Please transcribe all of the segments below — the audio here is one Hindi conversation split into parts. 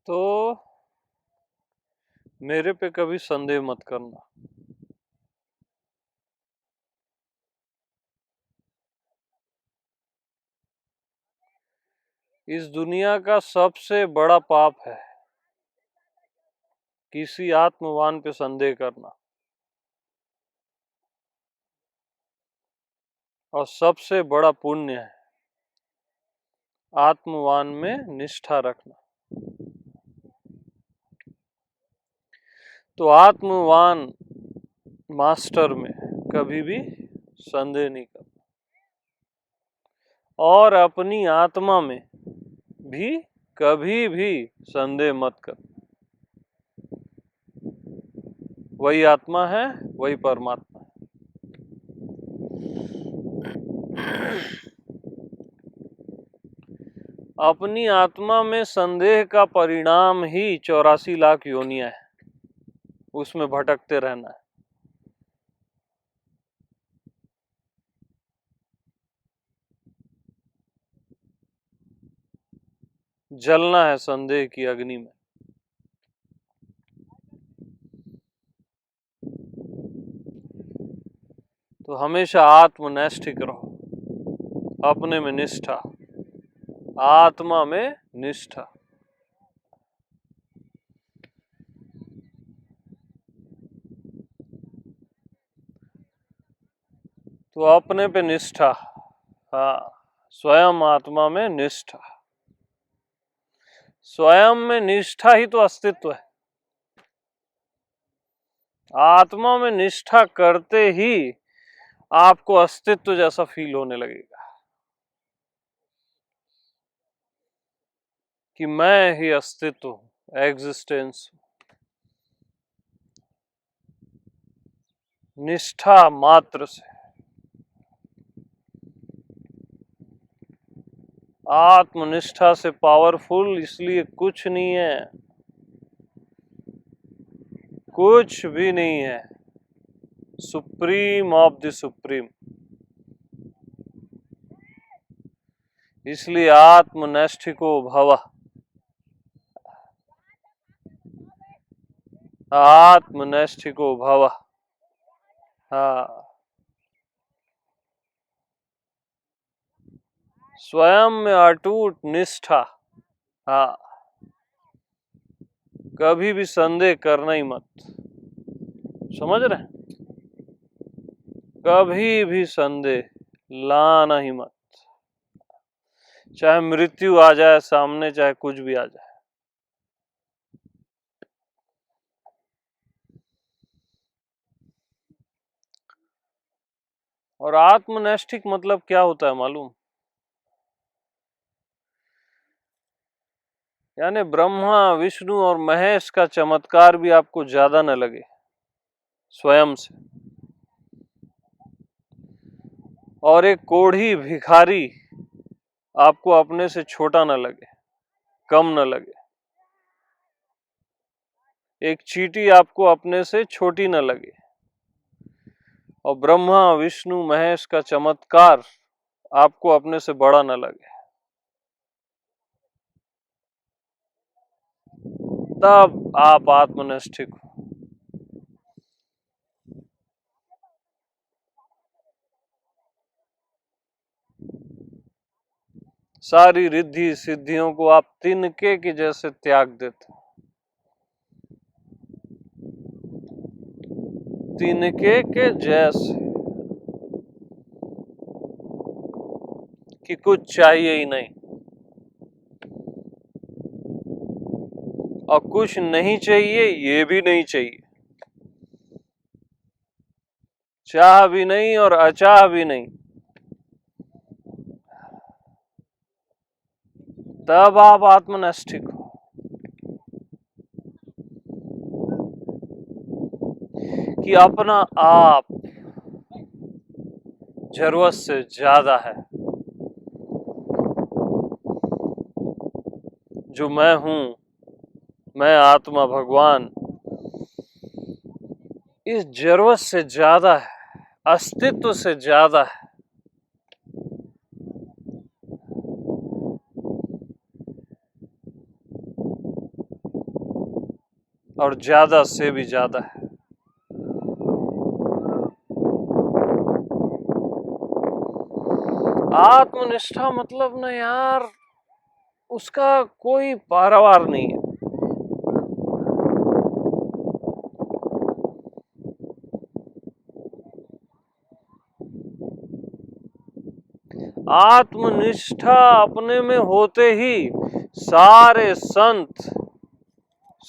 तो मेरे पे कभी संदेह मत करना। इस दुनिया का सबसे बड़ा पाप है किसी आत्मवान पे संदेह करना, और सबसे बड़ा पुण्य है आत्मवान में निष्ठा रखना। तो आत्मवान मास्टर में कभी भी संदेह नहीं करना, और अपनी आत्मा में भी कभी भी संदेह मत कर। वही आत्मा है, वही परमात्मा है। अपनी आत्मा में संदेह का परिणाम ही 84 लाख योनियां है, उसमें भटकते रहना है। जलना है संदेह की अग्नि में। तो हमेशा आत्मनैष्ठिक रहो, अपने में निष्ठा, आत्मा में निष्ठा। तो अपने पे निष्ठा, हाँ, स्वयं आत्मा में निष्ठा। स्वयं में निष्ठा ही तो अस्तित्व है। आत्मा में निष्ठा करते ही आपको अस्तित्व जैसा फील होने लगेगा कि मैं ही अस्तित्व हूं, एग्जिस्टेंस। निष्ठा मात्र से, आत्मनिष्ठा से पावरफुल इसलिए कुछ नहीं है, कुछ भी नहीं है। Supreme of the supreme. इसलिए आत्मनैष्ठिको भव, आत्मनैष्ठिको भव। हाँ, स्वयं में अटूट निष्ठा। हाँ, कभी भी संदेह करना ही मत। समझ रहे? कभी भी संदेह लाना ही मत, चाहे मृत्यु आ जाए सामने, चाहे कुछ भी आ जाए। और आत्मनैष्ठिक मतलब क्या होता है मालूम? यानी ब्रह्मा विष्णु और महेश का चमत्कार भी आपको ज्यादा न लगे स्वयं से, और एक कोढ़ी भिखारी आपको अपने से छोटा न लगे, कम न लगे। एक चींटी आपको अपने से छोटी न लगे, और ब्रह्मा विष्णु महेश का चमत्कार आपको अपने से बड़ा न लगे। तब आप आत्मनिष्ठिक हो। सारी रिद्धि सिद्धियों को आप तिनके के जैसे त्याग देते, तिनके के जैसे, कि कुछ चाहिए ही नहीं, और कुछ नहीं चाहिए ये भी नहीं चाहिए, चाह भी नहीं और अचाह भी नहीं। तब आप आत्मनिष्ठिक हो। कि अपना आप जरूरत से ज्यादा है। जो मैं हूं, मैं आत्मा भगवान, इस जरूरत से ज्यादा है, अस्तित्व से ज्यादा है। और ज्यादा से भी ज्यादा है। आत्मनिष्ठा मतलब ना यार, उसका कोई पारावार नहीं है। आत्मनिष्ठा अपने में होते ही सारे संत,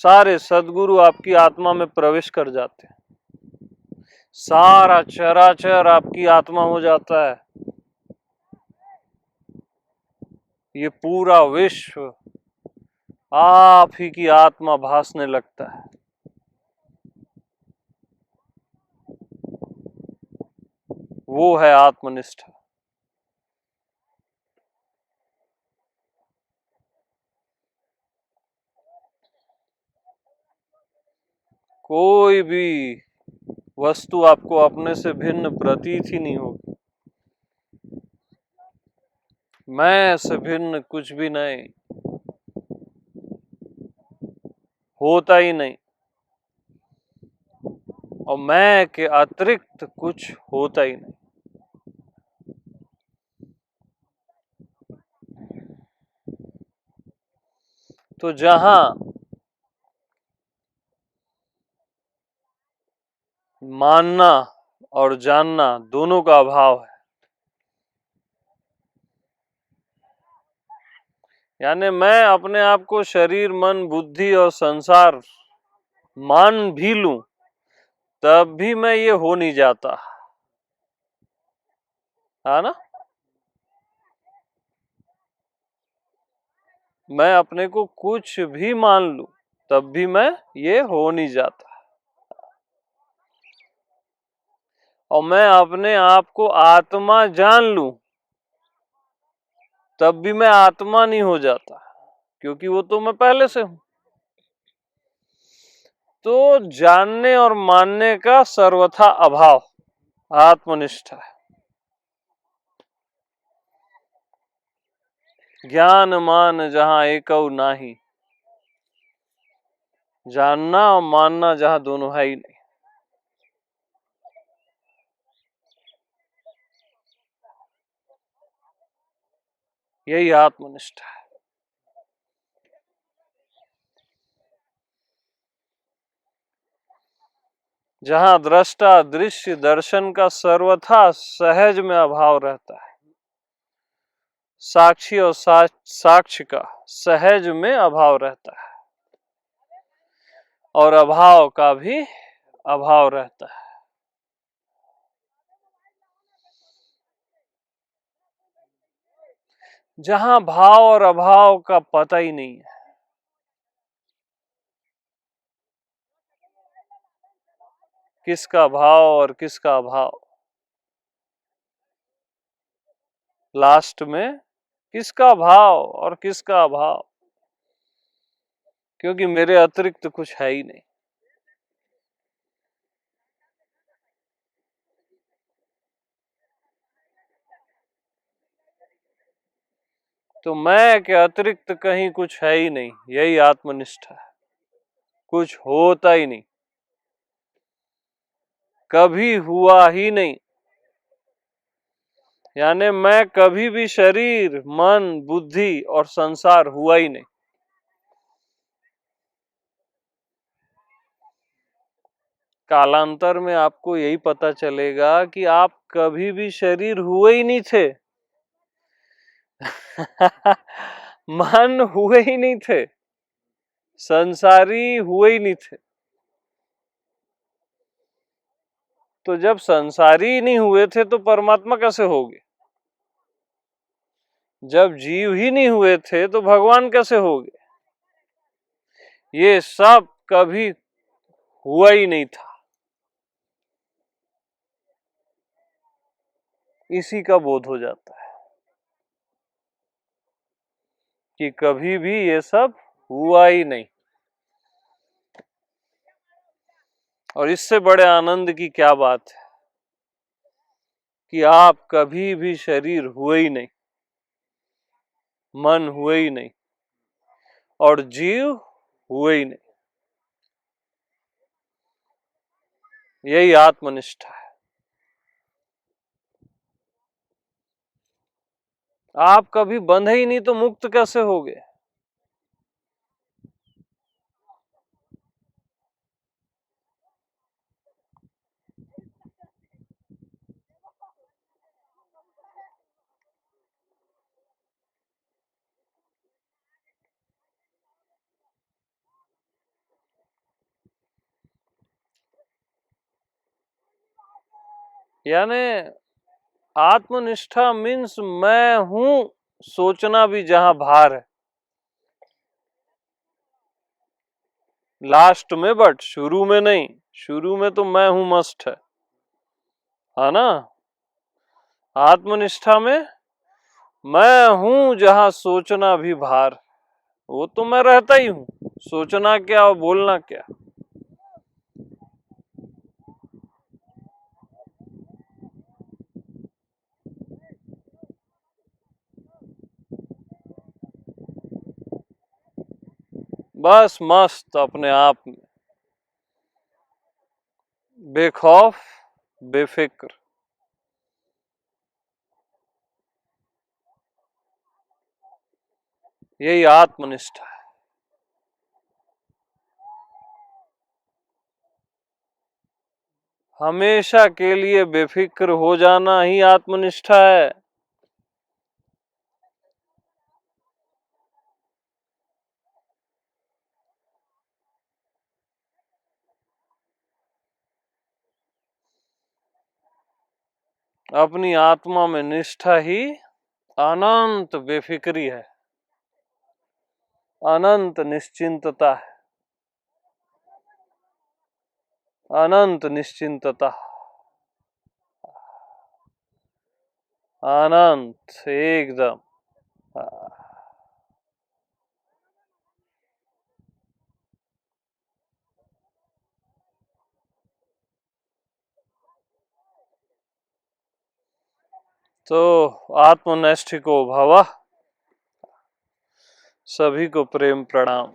सारे सद्गुरु आपकी आत्मा में प्रवेश कर जाते हैं। सारा चराचर आपकी आत्मा हो जाता है। ये पूरा विश्व आप ही की आत्मा भासने लगता है। वो है आत्मनिष्ठा। कोई भी वस्तु आपको अपने से भिन्न प्रतीत ही नहीं होगी। मैं से भिन्न कुछ भी नहीं, होता ही नहीं, और मैं के अतिरिक्त कुछ होता ही नहीं। तो जहां मानना और जानना दोनों का अभाव है, यानी मैं अपने आप को शरीर, मन, बुद्धि और संसार मान भी लूं, तब भी मैं ये हो नहीं जाता, है ना। मैं अपने को कुछ भी मान लूं, तब भी मैं ये हो नहीं जाता। और मैं अपने आप को आत्मा जान लूं, तब भी मैं आत्मा नहीं हो जाता, क्योंकि वो तो मैं पहले से हूं। तो जानने और मानने का सर्वथा अभाव आत्मनिष्ठा है। ज्ञान मान जहां एकौ नाही, जानना और मानना जहां दोनों है ही नहीं। यही आत्मनिष्ठा है। जहां दृष्टा दृश्य दर्शन का सर्वथा सहज में अभाव रहता है, साक्षी और साक्ष्य का सहज में अभाव रहता है, और अभाव का भी अभाव रहता है। जहां भाव और अभाव का पता ही नहीं है, किसका भाव और किसका अभाव, लास्ट में किसका भाव और किसका अभाव, क्योंकि मेरे अतिरिक्त कुछ है ही नहीं। तो मैं के अतिरिक्त कहीं कुछ है ही नहीं, यही आत्मनिष्ठा है। कुछ होता ही नहीं, कभी हुआ ही नहीं, यानी मैं कभी भी शरीर, मन, बुद्धि और संसार हुआ ही नहीं। कालांतर में आपको यही पता चलेगा कि आप कभी भी शरीर हुए ही नहीं थे। मन हुए ही नहीं थे, संसारी हुए ही नहीं थे। तो जब संसारी नहीं हुए थे तो परमात्मा कैसे होगे? जब जीव ही नहीं हुए थे तो भगवान कैसे होगे? ये सब कभी हुआ ही नहीं था। इसी का बोध हो जाता है कि कभी भी ये सब हुआ ही नहीं। और इससे बड़े आनंद की क्या बात है कि आप कभी भी शरीर हुए ही नहीं, मन हुए ही नहीं, और जीव हुए ही नहीं। यही आत्मनिष्ठा है। आप कभी बंधे ही नहीं तो मुक्त कैसे होगे? यानी आत्मनिष्ठा मीन्स मैं हूं सोचना भी जहां भार है। लास्ट में, बट शुरू में नहीं। शुरू में तो मैं हूं मस्ट है ना। आत्मनिष्ठा में मैं हूं जहां सोचना भी भार, वो तो मैं रहता ही हूं, सोचना क्या और बोलना क्या। बस मस्त अपने आप में, बेखौफ बेफिक्र। यही आत्मनिष्ठा है। हमेशा के लिए बेफिक्र हो जाना ही आत्मनिष्ठा है। अपनी आत्मा में निष्ठा ही अनंत बेफिक्री है, अनंत निश्चिंतता है, अनंत निश्चिंतता, अनंत एकदम। तो आत्मनिष्ठिको भव। सभी को प्रेम प्रणाम।